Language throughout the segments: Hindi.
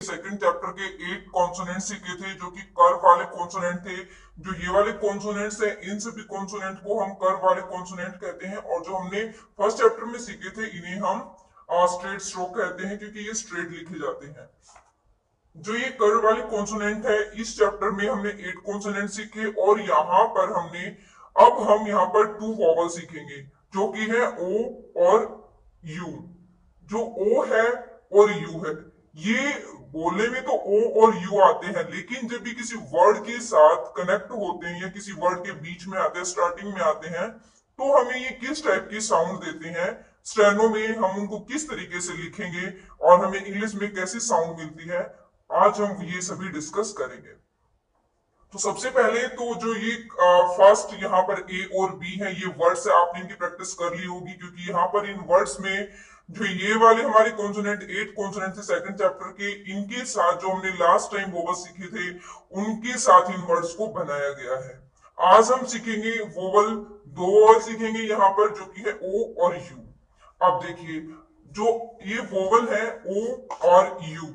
सेकंड चैप्टर के 8 कॉन्सोनेंट सीखे थे जो कि कर्व वाले कॉन्सोनेंट थे। जो ये वाले कॉन्सोनेंट्स हैं इन सभी कॉन्सोनेंट को हम कर्व वाले कॉन्सोनेंट कहते हैं, और जो हमने फर्स्ट चैप्टर में सीखे थे इन्हें हम स्ट्रेट स्ट्रोक कहते हैं, क्योंकि ये स्ट्रेट लिखे जाते हैं। जो ये कर्व वाले कॉन्सोनेंट है, इस चैप्टर में हमने 8 कॉन्सोनेंट सीखे, और यहाँ पर हमने अब हम यहाँ पर 2 वॉवल सीखेंगे जो कि है ओ और यू। जो ओ है और यू है, ये बोलने में तो ओ और यू आते हैं, लेकिन जब भी किसी वर्ड के साथ कनेक्ट होते हैं या किसी वर्ड के बीच में आते हैं, स्टार्टिंग में आते हैं, तो हमें ये किस टाइप की साउंड देते हैं, स्टेनो में हम उनको किस तरीके से लिखेंगे और हमें इंग्लिश में कैसी साउंड मिलती है, आज हम ये सभी डिस्कस करेंगे। तो सबसे पहले तो जो ये फर्स्ट यहाँ पर ए और बी है, ये वर्ड्स है, आपने इनकी प्रैक्टिस कर ली होगी, क्योंकि यहाँ पर इन वर्ड्स में जो ये वाले हमारे कॉन्सोनेंट 8 कॉन्सोनेंट थे सेकंड चैप्टर के, इनके साथ जो हमने लास्ट टाइम वोवल सीखे थे उनके साथ इन वर्ड्स को बनाया गया है। आज हम सीखेंगे वोवल, 2 वोवल सीखेंगे यहाँ पर जो कि है ओ और यू। अब देखिए, जो ये वोवल है ओ और यू,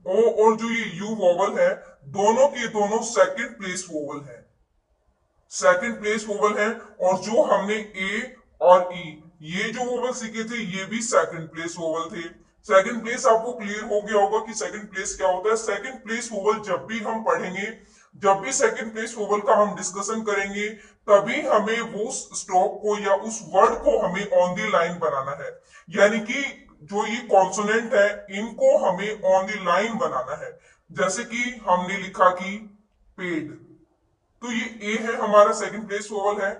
ओ और जो ये यू वोवल है, दोनों के दोनों सेकंड प्लेस वोवल है, सेकंड प्लेस वोवल है। और जो हमने ए और ई ये जो वोवल सीखे थे ये भी सेकंड प्लेस वोवल थे। सेकंड प्लेस आपको क्लियर हो गया होगा कि सेकंड प्लेस क्या होता है। सेकंड प्लेस वोवल जब भी हम पढ़ेंगे, जब भी सेकंड प्लेस वोवल का हम डिस्कशन करेंगे, तभी हमें वो स्टॉप को या उस वर्ड को हमें ऑन द लाइन बनाना है। यानी कि जो ये कॉन्सोनेंट है इनको हमें ऑन द लाइन बनाना है। जैसे कि हमने लिखा कि पेड, तो ये ए है हमारा सेकंड प्लेस वोवल है,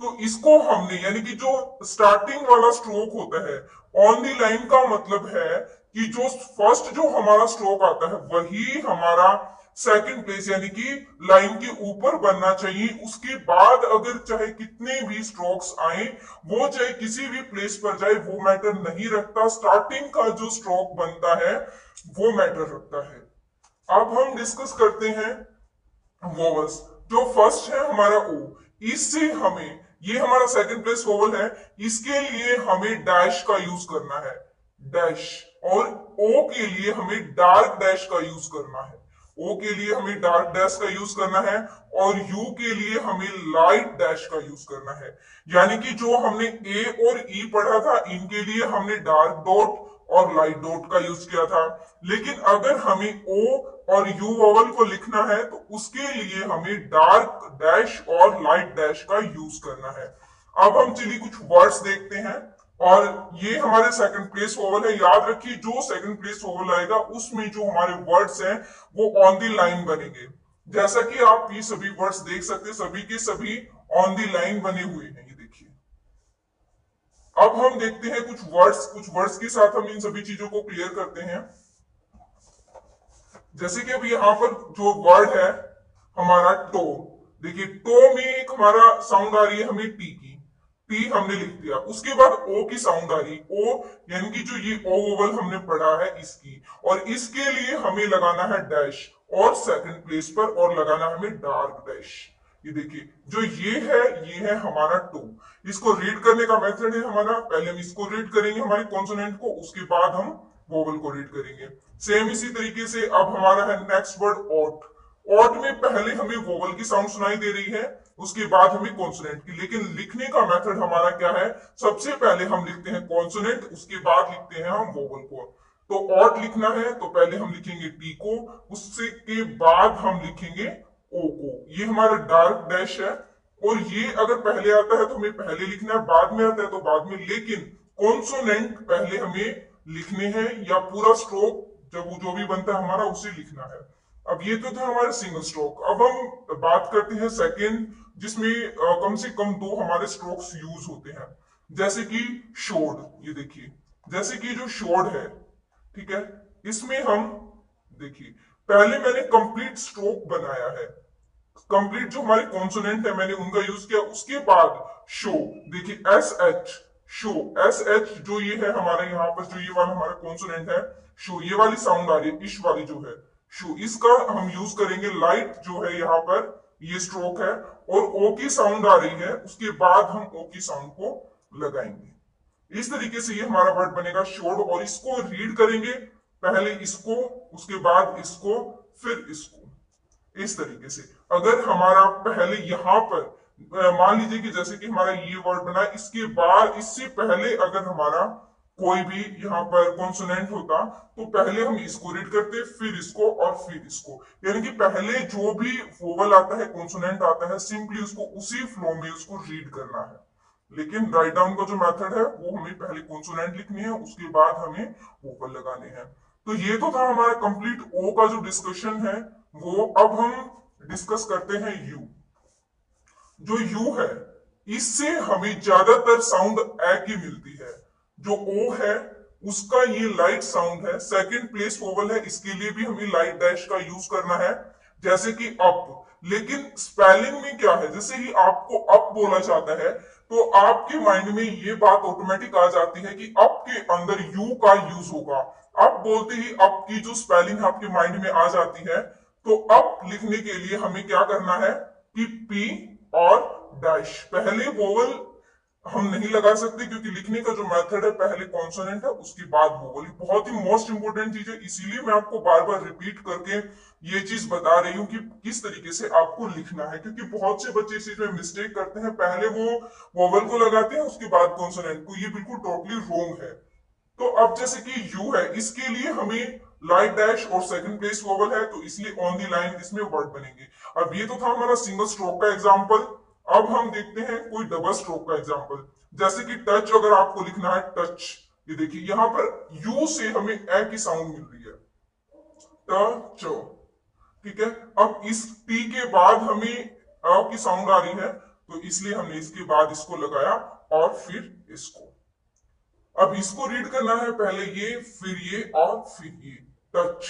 तो इसको हमने यानी कि जो स्टार्टिंग वाला स्ट्रोक होता है ऑन दी लाइन का मतलब है कि जो फर्स्ट जो हमारा स्ट्रोक आता है वही हमारा सेकंड प्लेस यानी कि लाइन के ऊपर बनना चाहिए। उसके बाद अगर चाहे कितने भी स्ट्रोक्स आए, वो चाहे किसी भी प्लेस पर जाए, वो मैटर नहीं रखता। स्टार्टिंग का जो स्ट्रोक बनता है वो मैटर रखता है। अब हम डिस्कस करते हैं वोवल्स। जो फर्स्ट है हमारा ओ, इससे हमें, ये हमारा सेकंड प्लेस वोवल है, इसके लिए हमें डैश का यूज करना है, डैश। और ओ के लिए हमें डार्क डैश का यूज करना है, ओ के लिए हमें डार्क डैश का यूज करना है, और यू के लिए हमें लाइट डैश का यूज करना है। यानी कि जो हमने ए और ई पढ़ा था इनके लिए हमने डार्क डॉट और लाइट डॉट का यूज किया था, लेकिन अगर हमें ओ और यू वोवल को लिखना है तो उसके लिए हमें डार्क डैश और लाइट डैश का यूज करना है। अब हम चलिए कुछ वर्ड्स देखते हैं, और ये हमारे सेकंड प्लेस वोवल है। याद रखिए जो सेकंड प्लेस वोवल आएगा उसमें जो हमारे वर्ड्स हैं वो ऑन दी लाइन बनेंगे। जैसा कि आप ये सभी वर्ड्स देख सकते हैं, सभी के सभी ऑन दी लाइन बने हुए हैं, ये देखिए। अब हम देखते हैं कुछ वर्ड्स के साथ हम इन सभी चीजों को क्लियर करते हैं। जैसे कि अब यहाँ पर जो वर्ड है हमारा टो, देखिए टो में एक हमारा साउंड आ रही है हमें टी की, टी हमने लिख दिया। उसके बाद ओ की साउंड आ रही, ओ यानी कि जो ये ओ वोवल हमने पढ़ा है इसकी, और इसके लिए हमें लगाना है डैश और सेकंड प्लेस पर, और लगाना है हमें डार्क डैश। ये देखिए जो ये है हमारा टो। इसको रीड करने का मेथड है हमारा, पहले हम इसको रीड करेंगे हमारे कॉन्सोनेंट को, उसके बाद हम वोवल को रीड करेंगे। सेम इसी तरीके से अब हमारा है नेक्स्ट वर्ड ओट। ओट में पहले हमें वोवल की साउंड सुनाई दे रही है, उसके बाद हमें कॉन्सोनेंट की, लेकिन लिखने का मेथड हमारा क्या है, सबसे पहले हम लिखते हैं कॉन्सोनेंट, उसके बाद लिखते हैं हम वोवल को। तो ओट लिखना है तो पहले हम लिखेंगे टी को, उससे के बाद हम लिखेंगे ओ को। ये हमारा डार्क डैश है, और ये अगर पहले आता है तो हमें पहले लिखना है, बाद में आता है तो बाद में, लेकिन कॉन्सोनेंट पहले हमें लिखने हैं, या पूरा स्ट्रोक जब जो भी बनता है हमारा उसे लिखना है। अब ये तो था हमारे सिंगल स्ट्रोक। अब हम बात करते हैं सेकेंड, जिसमें कम से कम 2 हमारे स्ट्रोक्स यूज होते हैं। जैसे कि शोड, ये देखिए, जैसे कि जो शोड है, ठीक है, इसमें हम देखिए पहले मैंने कंप्लीट स्ट्रोक बनाया है, कंप्लीट जो हमारे कॉन्सोनेंट है मैंने उनका यूज किया, उसके बाद शो, देखिए S H, show S H, जो ये है हमारे यहाँ पर जो ये वाला हमारा कॉन्सोनेंट है शो, ये वाली साउंड आ रही है, इश वाली जो है शो, इसका हम यूज करेंगे। लाइट जो है यहाँ पर ये स्ट्रोक है, और ओ की साउंड आ रही है, उसके बाद हम ओ की साउंड को लगाएंगे। इस तरीके से ये हमारा वर्ड बनेगा शोड, और इसको रीड करेंगे पहले इसको, उसके बाद इसको, फिर इसको, इस तरीके से। अगर हमारा पहले यहां पर मान लीजिए कि जैसे कि हमारा ये वर्ड बना, इसके बाद इससे पहले अगर हमारा कोई भी यहाँ पर कॉन्सोनेंट होता तो पहले हम इसको रीड करते, फिर इसको और फिर इसको। यानी कि पहले जो भी वोवल आता है, कॉन्सोनेंट आता है, सिंपली उसको उसी फ्लो में उसको रीड करना है। लेकिन राइट डाउन का जो मेथड है वो हमें पहले कॉन्सोनेंट लिखनी है, उसके बाद हमें वोवल लगाने हैं। तो ये तो था हमारा कंप्लीट ओ का जो डिस्कशन है वो। अब हम डिस्कस करते हैं यू। जो यू है इससे हमें ज्यादातर साउंड ए की मिलती है। जो ओ है उसका ये लाइट साउंड है, सेकंड प्लेस वोवल है, इसके लिए भी हमें लाइट डैश का यूज करना है, जैसे कि अप। लेकिन स्पेलिंग में क्या है, जैसे ही आपको अप बोला जाता है तो आपके माइंड में ये बात ऑटोमेटिक आ जाती है कि अप के अंदर यू का यूज होगा। अप बोलते ही अप की जो स्पेलिंग आपके माइंड में आ जाती है। तो अप लिखने के लिए हमें क्या करना है कि पी और डैश, पहले वोवल हम नहीं लगा सकते क्योंकि लिखने का जो मेथड है पहले कॉन्सोनेंट है उसके बाद वोवल। बहुत ही मोस्ट इंपोर्टेंट चीज है, इसीलिए मैं आपको बार बार रिपीट करके ये चीज बता रही हूँ कि किस तरीके से आपको लिखना है, क्योंकि बहुत से बच्चे इस चीज में मिस्टेक करते हैं, पहले वो वोवल को लगाते हैं उसके बाद कॉन्सोनेंट को। ये बिल्कुल टोटली रॉन्ग है। तो अब जैसे कि यू है, इसके लिए हमें लाइट डैश और सेकंड प्लेस वोवल है, तो इसलिए ऑन द लाइन इसमें वर्ड बनेंगे। अब ये तो था हमारा सिंगल स्ट्रोक का एग्जांपल। अब हम देखते हैं कोई डबल स्ट्रोक का एग्जांपल, जैसे कि टच अगर आपको लिखना है टच, ये देखिए यहां पर यू से हमें ए की साउंड मिल रही है, टच, ठीक है। अब इस टी के बाद हमें अ की साउंड आ रही है, तो इसलिए हमने इसके बाद इसको लगाया और फिर इसको। अब इसको रीड करना है, पहले ये, फिर ये और फिर ये, टच,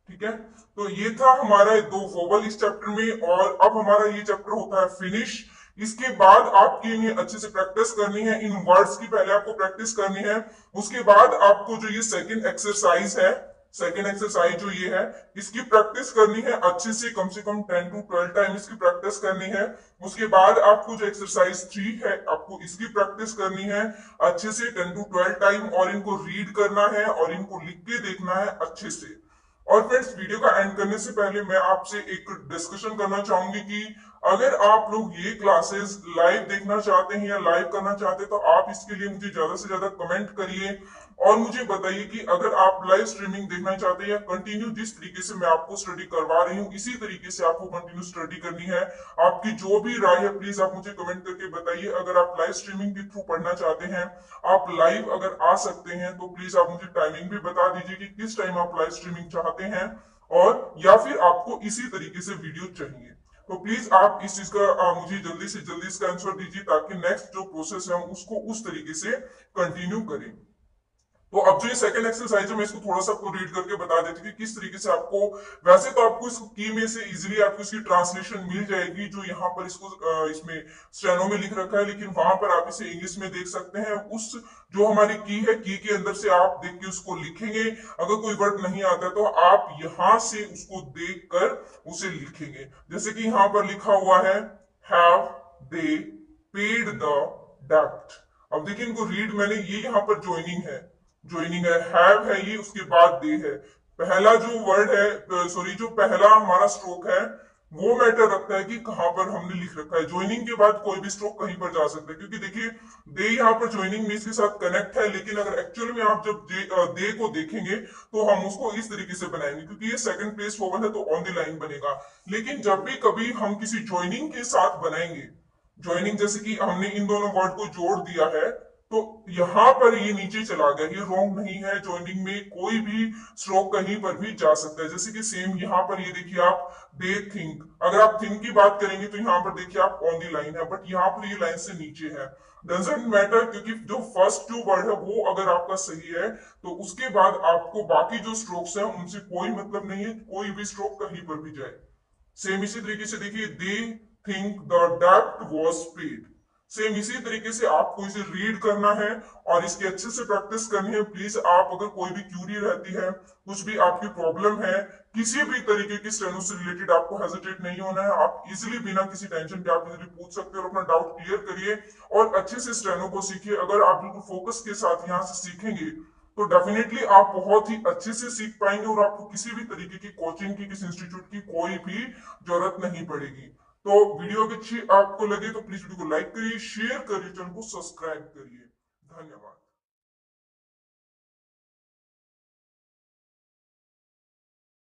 ठीक है। तो ये था हमारा दो वोवल इस चैप्टर में। और अब हमारा ये चैप्टर होता है फिनिश। इसके बाद आपकी इन्हें अच्छे से प्रैक्टिस करनी है, इन वर्ड्स की पहले आपको प्रैक्टिस करनी है। उसके बाद आपको जो ये सेकंड एक्सरसाइज है, सेकंड एक्सरसाइज जो ये है, इसकी प्रैक्टिस करनी है अच्छे से कम 10 to 12 टाइम इसकी प्रैक्टिस करनी है। उसके बाद आपको जो एक्सरसाइज 3 है आपको इसकी प्रैक्टिस करनी है अच्छे से 10 to 12 टाइम, और इनको रीड करना है और इनको लिख के देखना है अच्छे से। और फ्रेंड्स, वीडियो का एंड करने से पहले मैं आपसे एक डिस्कशन करना चाहूंगी कि अगर आप लोग ये क्लासेस लाइव देखना चाहते हैं या लाइव करना चाहते हैं तो आप इसके लिए मुझे ज्यादा से ज्यादा कमेंट करिए और मुझे बताइए कि अगर आप लाइव स्ट्रीमिंग देखना चाहते हैं या कंटिन्यू जिस तरीके से मैं आपको स्टडी करवा रही हूँ इसी तरीके से आपको कंटिन्यू स्टडी करनी है। आपकी जो भी राय है प्लीज आप मुझे कमेंट करके बताइए। अगर आप लाइव स्ट्रीमिंग के थ्रू पढ़ना चाहते हैं, आप लाइव अगर आ सकते हैं तो प्लीज आप मुझे टाइमिंग भी बता दीजिए कि किस टाइम आप लाइव स्ट्रीमिंग चाहते हैं, और या फिर आपको इसी तरीके से वीडियो चाहिए। तो प्लीज आप इस चीज का मुझे जल्दी से जल्दी इसका आंसर दीजिए ताकि नेक्स्ट जो प्रोसेस है हम उसको उस तरीके से कंटिन्यू करें। तो अब जो ये सेकंड एक्सरसाइज है मैं इसको थोड़ा सा आपको रीड करके बता देती हूँ कि किस तरीके से आपको, वैसे तो आपको इस की में से इजीली आपको इसकी ट्रांसलेशन मिल जाएगी जो यहाँ पर इसको इसमें स्टेनो में लिख रखा है, लेकिन वहां पर आप इसे इंग्लिश में देख सकते हैं। उस जो हमारी की है, की के अंदर से आप देख के उसको लिखेंगे। अगर कोई वर्ड नहीं आता तो आप यहाँ से उसको देख कर उसे लिखेंगे। जैसे कि यहाँ पर लिखा हुआ है हैव दे पेड द डेब्ट। अब देखिए इनको रीड मैंने, ये यहाँ पर ज्वाइनिंग है, ज्वाइनिंग है, हैव है ये, उसके बाद दे है। पहला जो वर्ड है, सॉरी जो पहला हमारा स्ट्रोक है वो मैटर रखता है कि कहां पर हमने लिख रखा है। ज्वाइनिंग के बाद कोई भी स्ट्रोक कहीं पर जा सकता है, क्योंकि देखिए दे यहाँ पर ज्वाइनिंग में इसके साथ कनेक्ट है, लेकिन अगर एक्चुअल में आप जब दे को देखेंगे तो हम उसको इस तरीके से बनाएंगे, क्योंकि ये सेकंड प्लेस वोवल है तो ऑन द लाइन बनेगा। लेकिन जब भी कभी हम किसी ज्वाइनिंग के साथ बनाएंगे, ज्वाइनिंग जैसे कि हमने इन दोनों वर्ड को जोड़ दिया है तो यहां पर ये नीचे चला गया, ये रॉन्ग नहीं है। ज्वाइनिंग में कोई भी स्ट्रोक कहीं पर भी जा सकता है। जैसे कि सेम यहाँ पर ये देखिए आप दे थिंक, अगर आप थिंक की बात करेंगे तो यहाँ पर देखिए आप ऑन दी लाइन है, बट यहाँ पर ये लाइन से नीचे है। डजेंट मैटर, क्योंकि जो फर्स्ट जो वर्ड है वो अगर आपका सही है तो उसके बाद आपको बाकी जो स्ट्रोक्स है उनसे कोई मतलब नहीं है, कोई भी स्ट्रोक कहीं पर भी जाए। सेम इसी तरीके से देखिए दे थिंक द डेब्ट वाज पेड। सेम इसी तरीके से आपको इसे रीड करना है और इसकी अच्छे से प्रैक्टिस करनी है। प्लीज आप अगर कोई भी क्यूरी रहती है, कुछ भी आपकी प्रॉब्लम है, किसी भी तरीके की स्टेनो से रिलेटेड, आपको हेजिटेट नहीं होना है। आप इजीली बिना किसी टेंशन के आप इजीली पूछ सकते हो और अपना डाउट क्लियर करिए और अच्छे से स्टेनो को सीखिए। अगर आप बिल्कुल फोकस के साथ यहाँ से सीखेंगे तो डेफिनेटली आप बहुत ही अच्छे से सीख पाएंगे और आपको किसी भी तरीके की कोचिंग की, किसी इंस्टीट्यूट की कोई भी जरूरत नहीं पड़ेगी। तो वीडियो अच्छी आपको लगे तो प्लीज वीडियो को लाइक करिए, शेयर करिए, चैनल को सब्सक्राइब करिए। धन्यवाद।